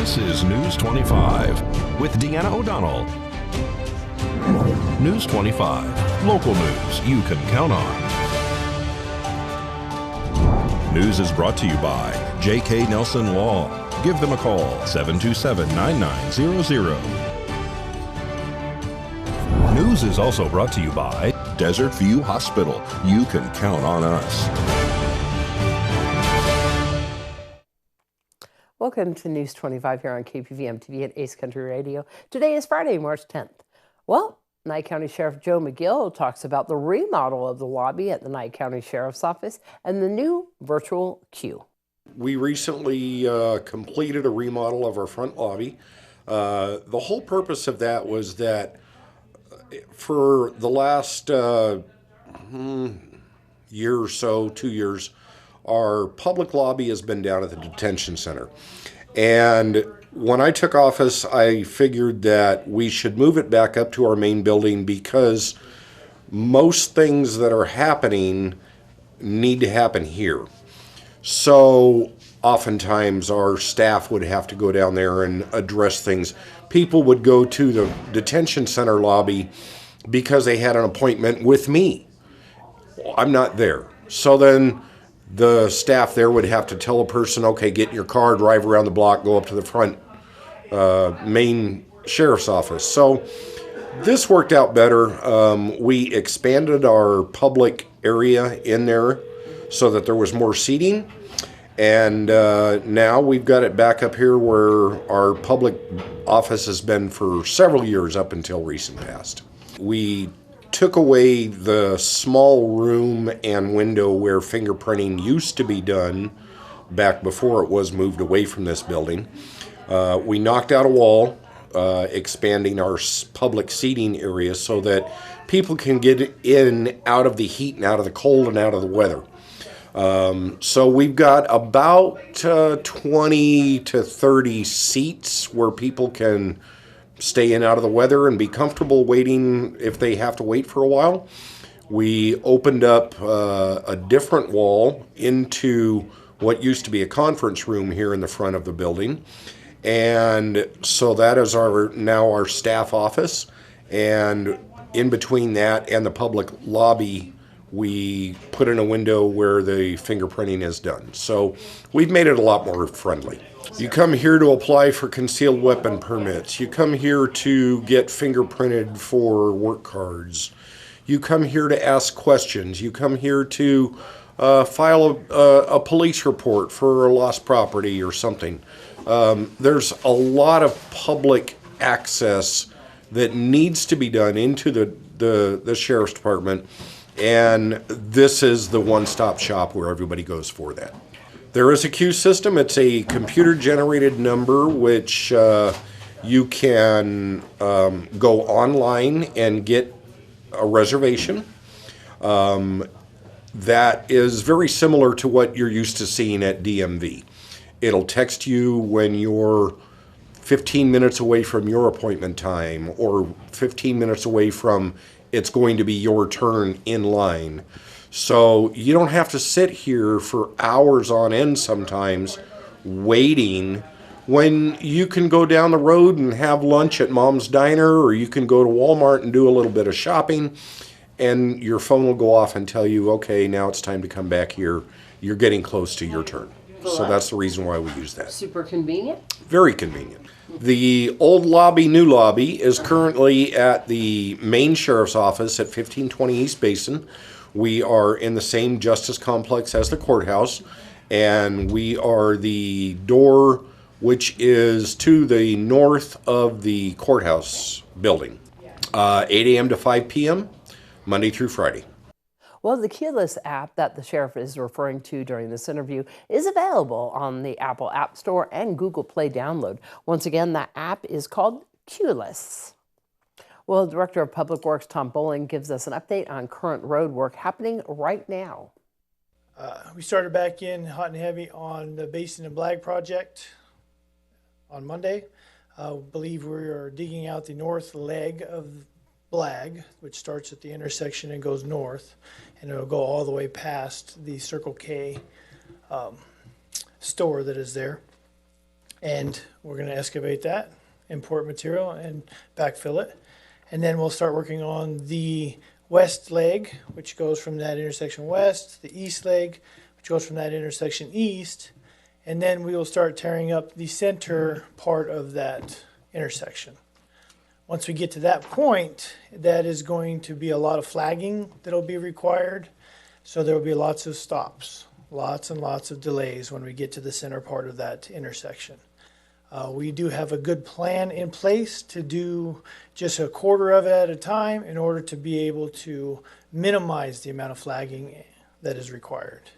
This is News 25 with Deanna O'Donnell. News 25, local news you can count on. News is brought to you by J.K. Nelson Law. Give them a call, 727-9900. News is also brought to you by Desert View Hospital. You can count on us. Welcome to News 25 here on KPVM TV at Ace Country Radio. Today is Friday, March 10th. Well, Nye County Sheriff Joe McGill talks about the remodel of the lobby at the Nye County Sheriff's Office and the new virtual queue. We recently completed a remodel of our front lobby. The whole purpose of that was that for the last year or so, 2 years, our public lobby has been down at the detention center. And when I took office, I figured that we should move it back up to our main building because most things that are happening need to happen here. So oftentimes our staff would have to go down there and address things. People would go to the detention center lobby because they had an appointment with me. I'm not there. So then the staff there would have to tell a person, okay, get in your car, drive around the block, go up to the front main sheriff's office. So this worked out better. We expanded our public area in there so that there was more seating. And now we've got it back up here where our public office has been for several years up until recent past. We took away the small room and window where fingerprinting used to be done back before it was moved away from this building. We knocked out a wall, expanding our public seating area so that people can get in out of the heat and out of the cold and out of the weather. So we've got about 20 to 30 seats where people can stay in out of the weather and be comfortable waiting if they have to wait for a while. We opened up a different wall into what used to be a conference room here in the front of the building. And so that is now our staff office. And in between that and the public lobby, we put in a window where the fingerprinting is done. So we've made it a lot more friendly. You come here to apply for concealed weapon permits. You come here to get fingerprinted for work cards. You come here to ask questions. You come here to file a police report for a lost property or something. There's a lot of public access that needs to be done into the sheriff's department. And this is the one-stop shop where everybody goes for that. There is a queue system. It's a computer-generated number which you can go online and get a reservation. That is very similar to what you're used to seeing at DMV. It'll text you when you're 15 minutes away from your appointment time or 15 minutes away from it's going to be your turn in line. So you don't have to sit here for hours on end sometimes waiting when you can go down the road and have lunch at Mom's Diner, or you can go to Walmart and do a little bit of shopping, and your phone will go off and tell you, okay, now it's time to come back here. You're getting close to your turn. So that's the reason why we use that. Super convenient? Very convenient. The old lobby, new lobby is currently at the main sheriff's office at 1520 East Basin. We are in the same justice complex as the courthouse, and we are the door which is to the north of the courthouse building. 8 a.m. to 5 p.m., Monday through Friday. Well, the keyless app that the sheriff is referring to during this interview is available on the Apple App Store and Google Play download. Once again, that app is called Keyless. Well, Director of Public Works Tom Bowling gives us an update on current road work happening right now. We started back in hot and heavy on the Basin and Blag project on Monday. I believe we are digging out the north leg of Blag, which starts at the intersection and goes north, and it'll go all the way past the Circle K store that is there. And we're going to excavate that, import material, and backfill it. And then we'll start working on the west leg, which goes from that intersection west, the east leg, which goes from that intersection east, and then we will start tearing up the center part of that intersection. Once we get to that point, that is going to be a lot of flagging that'll be required. So there will be lots of stops, lots and lots of delays when we get to the center part of that intersection. We do have a good plan in place to do just a quarter of it at a time in order to be able to minimize the amount of flagging that is required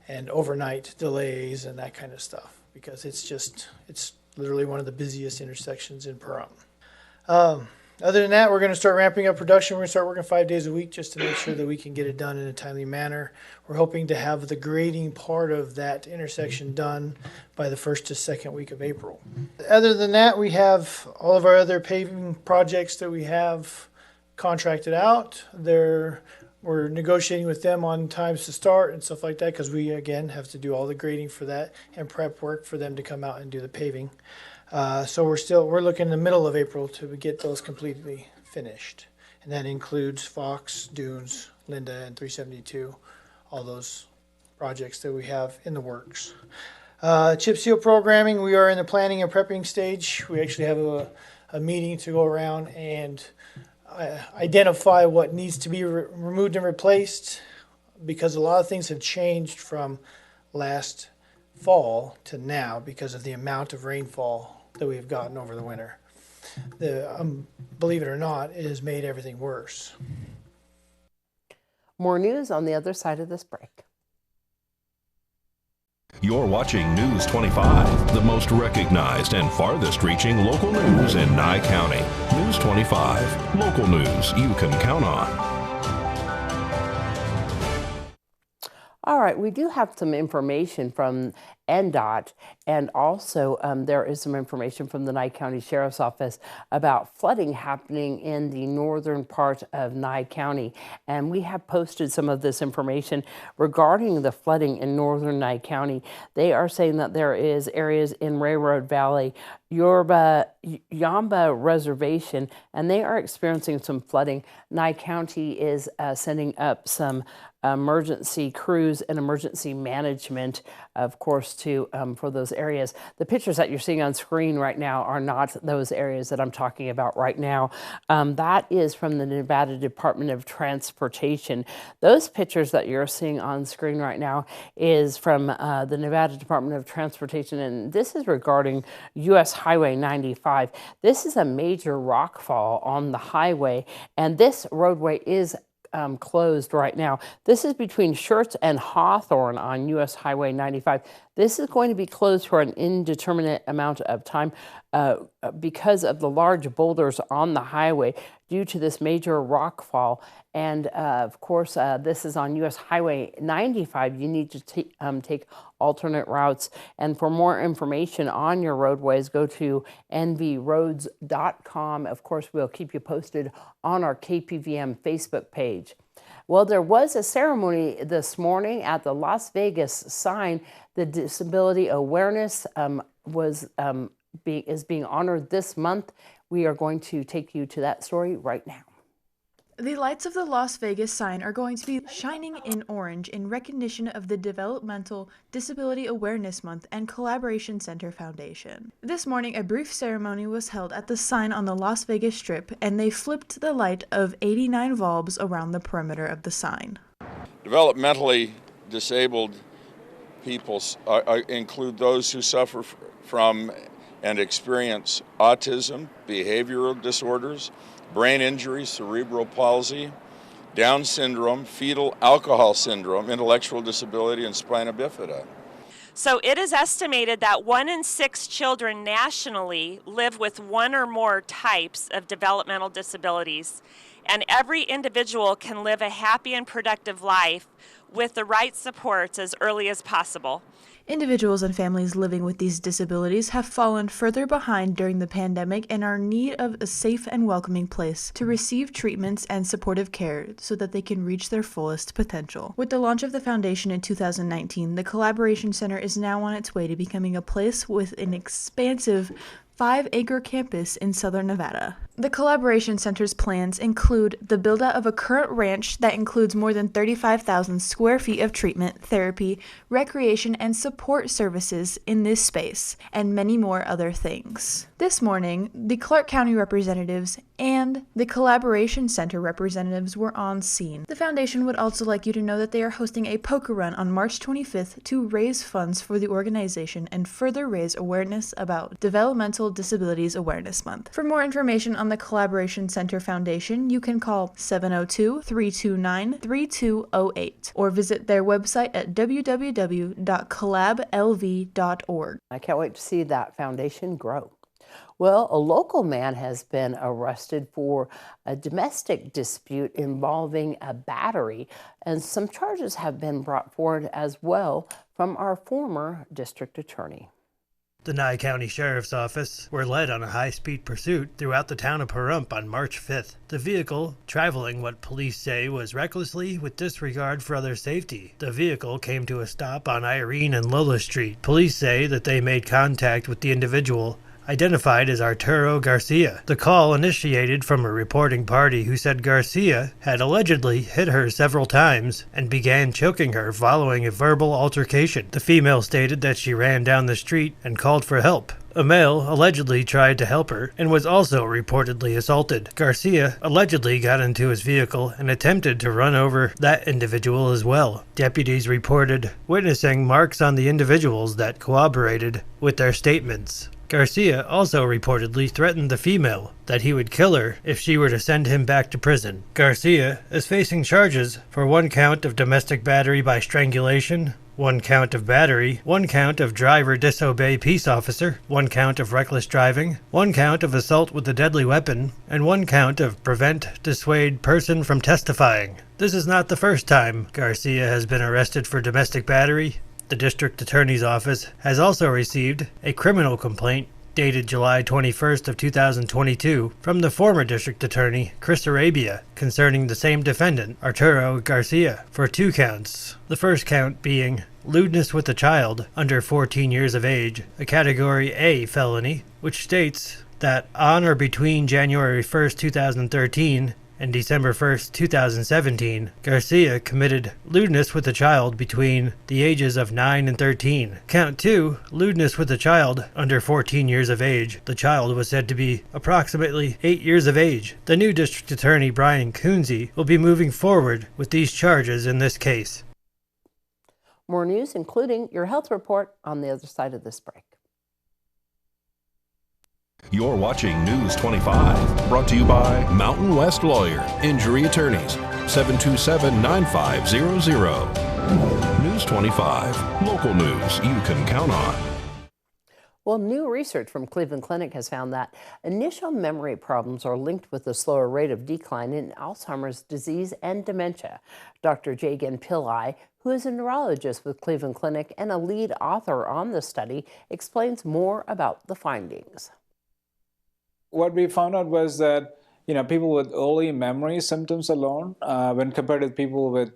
and overnight delays and that kind of stuff, because it's literally one of the busiest intersections in Pahrump. Other than that, we're going to start ramping up production. We're going to start working 5 days a week just to make sure that we can get it done in a timely manner. We're hoping to have the grading part of that intersection done by the 1st to 2nd week of April. Other than that, we have all of our other paving projects that we have contracted out. We're negotiating with them on times to start and stuff like that, because we, again, have to do all the grading for that and prep work for them to come out and do the paving. So we're looking in the middle of April to get those completely finished. And that includes Fox, Dunes, Linda, and 372, all those projects that we have in the works. Chip seal programming, we are in the planning and prepping stage. We actually have a meeting to go around and identify what needs to be removed and replaced, because a lot of things have changed from last fall to now because of the amount of rainfall that we've gotten over the winter. Believe it or not, it has made everything worse. More news on the other side of this break. You're watching News 25, the most recognized and farthest reaching local news in Nye County. News 25, local news you can count on. All right, we do have some information from NDOT, and also there is some information from the Nye County Sheriff's Office about flooding happening in the northern part of Nye County. And we have posted some of this information regarding the flooding in northern Nye County. They are saying that there is areas in Railroad Valley, Yamba Reservation, and they are experiencing some flooding. Nye County is sending up some emergency crews and emergency management, of course, for those areas. The pictures that you're seeing on screen right now are not those areas that I'm talking about right now. That is from the Nevada Department of Transportation. Those pictures that you're seeing on screen right now is from the Nevada Department of Transportation, and this is regarding U.S. Highway 95. This is a major rockfall on the highway, and this roadway is closed right now. This is between Schertz and Hawthorne on U.S. Highway 95. This is going to be closed for an indeterminate amount of time because of the large boulders on the highway due to this major rockfall. And of course, this is on U.S. Highway 95. You need to take alternate routes. And for more information on your roadways, go to nvroads.com. Of course, we'll keep you posted on our KPVM Facebook page. Well, there was a ceremony this morning at the Las Vegas sign. The disability awareness is being honored this month. We are going to take you to that story right now. The lights of the Las Vegas sign are going to be shining in orange in recognition of the Developmental Disability Awareness Month and Collaboration Center Foundation. This morning, a brief ceremony was held at the sign on the Las Vegas Strip, and they flipped the light of 89 bulbs around the perimeter of the sign. Developmentally disabled people include those who suffer from and experience autism, behavioral disorders, brain injury, cerebral palsy, Down syndrome, fetal alcohol syndrome, intellectual disability, and spina bifida. So it is estimated that 1 in 6 children nationally live with one or more types of developmental disabilities, and every individual can live a happy and productive life with the right supports as early as possible. Individuals and families living with these disabilities have fallen further behind during the pandemic and are in need of a safe and welcoming place to receive treatments and supportive care so that they can reach their fullest potential. With the launch of the foundation in 2019, the Collaboration Center is now on its way to becoming a place with an expansive 5-acre campus in southern Nevada. The Collaboration Center's plans include the build-out of a current ranch that includes more than 35,000 square feet of treatment, therapy, recreation, and support services in this space, and many more other things. This morning, the Clark County representatives and the Collaboration Center representatives were on scene. The foundation would also like you to know that they are hosting a poker run on March 25th to raise funds for the organization and further raise awareness about Developmental Disabilities Awareness Month. For more information on the Collaboration Center Foundation, you can call 702-329-3208 or visit their website at www.collablv.org. I can't wait to see that foundation grow. Well, a local man has been arrested for a domestic dispute involving a battery, and some charges have been brought forward as well from our former district attorney. The Nye County Sheriff's Office were led on a high-speed pursuit throughout the town of Pahrump on March 5th. The vehicle, traveling what police say was recklessly with disregard for other safety. The vehicle came to a stop on Irene and Lola Street. Police say that they made contact with the individual, identified as Arturo Garcia. The call initiated from a reporting party who said Garcia had allegedly hit her several times and began choking her following a verbal altercation. The female stated that she ran down the street and called for help. A male allegedly tried to help her and was also reportedly assaulted. Garcia allegedly got into his vehicle and attempted to run over that individual as well. Deputies reported witnessing marks on the individuals that corroborated with their statements. Garcia also reportedly threatened the female that he would kill her if she were to send him back to prison. Garcia is facing charges for 1 count of domestic battery by strangulation, 1 count of battery, 1 count of driver disobey peace officer, 1 count of reckless driving, 1 count of assault with a deadly weapon, and 1 count of prevent, dissuade person from testifying. This is not the first time Garcia has been arrested for domestic battery. The district attorney's office has also received a criminal complaint dated July 21st of 2022 from the former district attorney Chris Arabia concerning the same defendant, Arturo Garcia, for 2 counts. The first count being lewdness with a child under 14 years of age, a Category A felony, which states that on or between January 1st, 2013 and December 1st, 2017, Garcia committed lewdness with a child between the ages of 9 and 13. Count 2, lewdness with a child under 14 years of age. The child was said to be approximately 8 years of age. The new district attorney, Brian Coonsey, will be moving forward with these charges in this case. More news, including your health report, on the other side of this break. You're watching News 25, brought to you by Mountain West Lawyer, Injury Attorneys, 727-9500. News 25, local news you can count on. Well, new research from Cleveland Clinic has found that initial memory problems are linked with a slower rate of decline in Alzheimer's disease and dementia. Dr. Jagan Pillai, who is a neurologist with Cleveland Clinic and a lead author on the study, explains more about the findings. What we found out was that, people with early memory symptoms alone, when compared to people with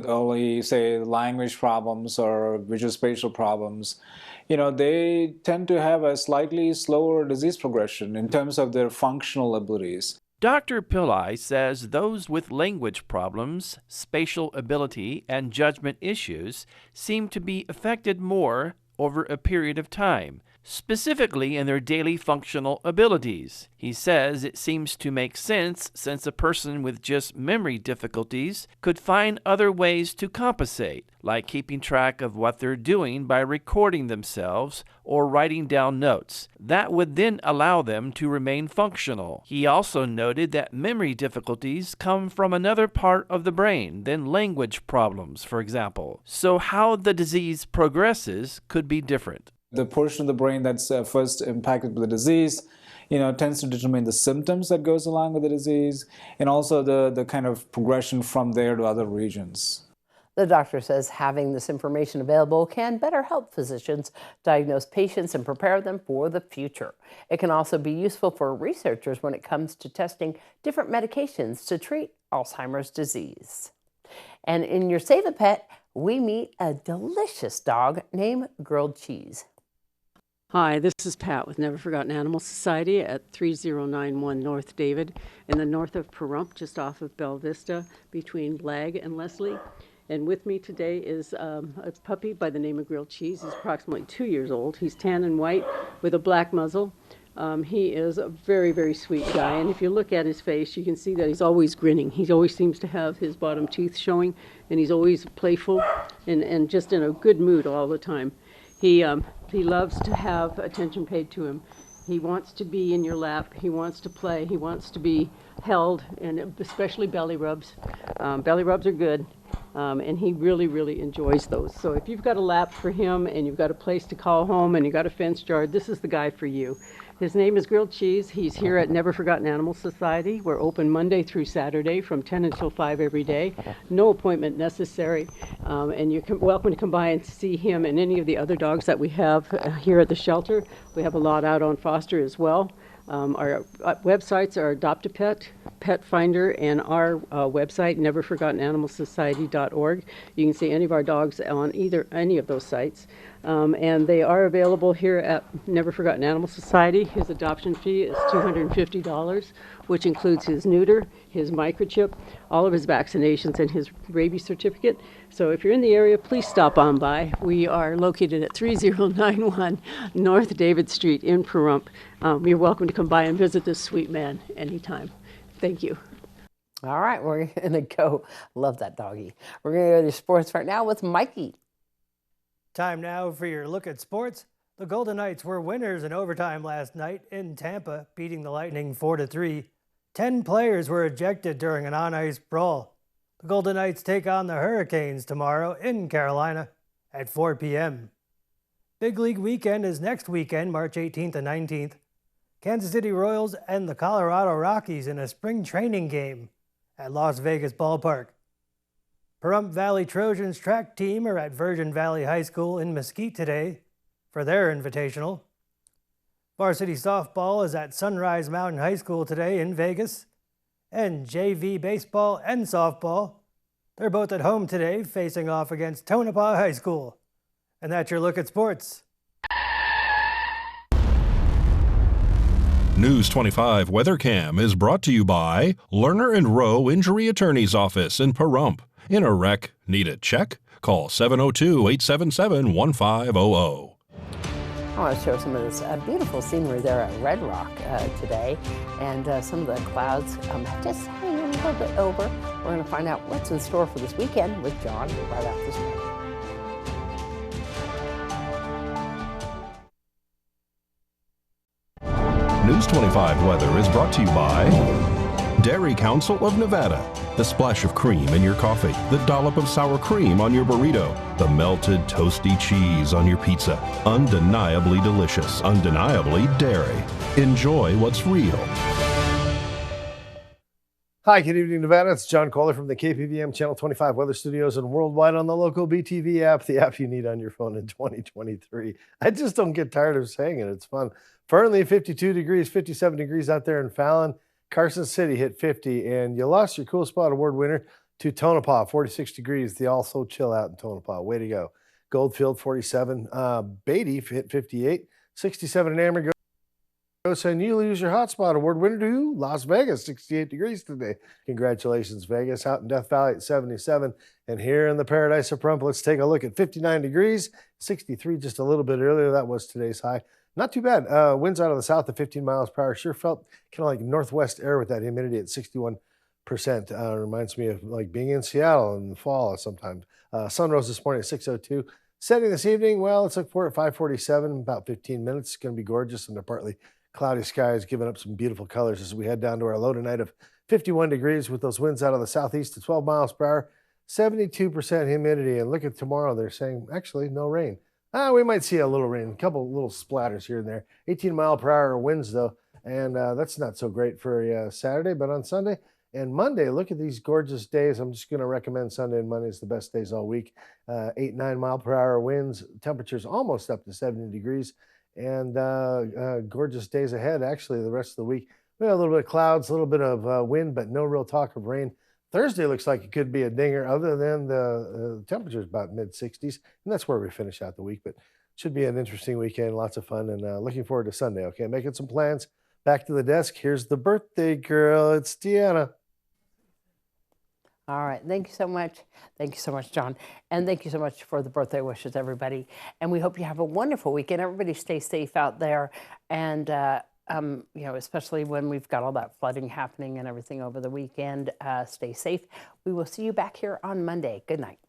early, say, language problems or visual spatial problems, they tend to have a slightly slower disease progression in terms of their functional abilities. Dr. Pillai says those with language problems, spatial ability, and judgment issues seem to be affected more over a period of time, specifically in their daily functional abilities. He says it seems to make sense since a person with just memory difficulties could find other ways to compensate, like keeping track of what they're doing by recording themselves or writing down notes. That would then allow them to remain functional. He also noted that memory difficulties come from another part of the brain than language problems, for example. So how the disease progresses could be different. The portion of the brain that's first impacted by the disease, tends to determine the symptoms that goes along with the disease, and also the kind of progression from there to other regions. The doctor says having this information available can better help physicians diagnose patients and prepare them for the future. It can also be useful for researchers when it comes to testing different medications to treat Alzheimer's disease. And in your Save a Pet, we meet a delicious dog named Grilled Cheese. Hi, this is Pat with Never Forgotten Animal Society at 3091 North David in the north of Pahrump, just off of Bella Vista, between Blag and Leslie. And with me today is a puppy by the name of Grilled Cheese. He's approximately 2 years old. He's tan and white with a black muzzle. He is a very, very sweet guy. And if you look at his face, you can see that he's always grinning. He always seems to have his bottom teeth showing, and he's always playful and just in a good mood all the time. He loves to have attention paid to him. He wants to be in your lap. He wants to play. He wants to be held, and especially belly rubs. Belly rubs are good, and he really, really enjoys those. So if you've got a lap for him and you've got a place to call home and you've got a fenced yard, this is the guy for you. His name is Grilled Cheese. He's here at Never Forgotten Animal Society. We're open Monday through Saturday from 10 until 5 every day. No appointment necessary. And you're welcome to come by and see him and any of the other dogs that we have here at the shelter. We have a lot out on foster as well. Our websites are Adopt-A-Pet, Pet Finder, and our website, neverforgottenanimalsociety.org. You can see any of our dogs on any of those sites. And they are available here at Never Forgotten Animal Society. His adoption fee is $250, which includes his neuter, his microchip, all of his vaccinations, and his rabies certificate. So if you're in the area, please stop on by. We are located at 3091 North David Street in Pahrump. You're welcome to come by and visit this sweet man anytime. Thank you. All right, we're going to go. Love that doggy. We're going to go to sports right now with Mikey. Time now for your look at sports. The Golden Knights were winners in overtime last night in Tampa, beating the Lightning 4-3. 10 players were ejected during an on-ice brawl. The Golden Knights take on the Hurricanes tomorrow in Carolina at 4 p.m. Big League Weekend is next weekend, March 18th and 19th. Kansas City Royals and the Colorado Rockies in a spring training game at Las Vegas Ballpark. Pahrump Valley Trojans track team are at Virgin Valley High School in Mesquite today for their invitational. Varsity softball is at Sunrise Mountain High School today in Vegas. And JV baseball and softball, they're both at home today facing off against Tonopah High School. And that's your look at sports. News 25 WeatherCam is brought to you by Lerner and Rowe Injury Attorney's Office in Pahrump. In a wreck, need a check? Call 702-877-1500. I want to show some of this beautiful scenery there at Red Rock today. And some of the clouds just hanging a little bit over. We're going to find out what's in store for this weekend with John right after this break. News 25 weather is brought to you by Dairy Council of Nevada. The splash of cream in your coffee, the dollop of sour cream on your burrito, the melted toasty cheese on your pizza. Undeniably delicious, undeniably dairy. Enjoy what's real. Hi, good evening, Nevada. It's John Kohler from the KPVM Channel 25 Weather Studios and worldwide on the local BTV app, the app you need on your phone in 2023. I just don't get tired of saying it. It's fun. Fernley, 52 degrees, 57 degrees out there in Fallon. Carson City hit 50, and you lost your Cool Spot Award winner to Tonopah, 46 degrees. They also chill out in Tonopah. Way to go. Goldfield, 47. Beatty hit 58, 67 in Amarillo. And you lose your Hotspot Award winner to Las Vegas, 68 degrees today. Congratulations, Vegas. Out in Death Valley at 77. And here in the Paradise of Pahrump, let's take a look at 59 degrees, 63 just a little bit earlier. That was today's high. Not too bad. Winds out of the south at 15 miles per hour. Sure felt kind of like northwest air with that humidity at 61%. Reminds me of like being in Seattle in the fall sometimes. Sun rose this morning at 6:02. Setting this evening, well, let's look for it at 5:47, about 15 minutes. It's going to be gorgeous under partly cloudy skies, giving up some beautiful colors as we head down to our low tonight of 51 degrees with those winds out of the southeast at 12 miles per hour, 72% humidity. And look at tomorrow, they're saying actually no rain. We might see a little rain, a couple little splatters here and there. 18 mile per hour winds though, and that's not so great for a Saturday. But on Sunday, And Monday, look at these gorgeous days. I'm just going to recommend Sunday and Monday is the best days all week. 8-9 mile per hour winds, temperatures almost up to 70 degrees, and gorgeous days ahead. Actually, the rest of the week, we have a little bit of clouds, a little bit of wind, but no real talk of rain. Thursday looks like it could be a dinger, other than the temperatures about mid-60s, and that's where we finish out the week. But should be an interesting weekend, lots of fun, and looking forward to Sunday. Okay, making some plans. Back to the desk. Here's the birthday girl. It's Deanna. All right. Thank you so much. Thank you so much, John. And thank you so much for the birthday wishes, everybody. And we hope you have a wonderful weekend. Everybody stay safe out there. And, you know, especially when we've got all that flooding happening and everything over the weekend, stay safe. We will see you back here on Monday. Good night.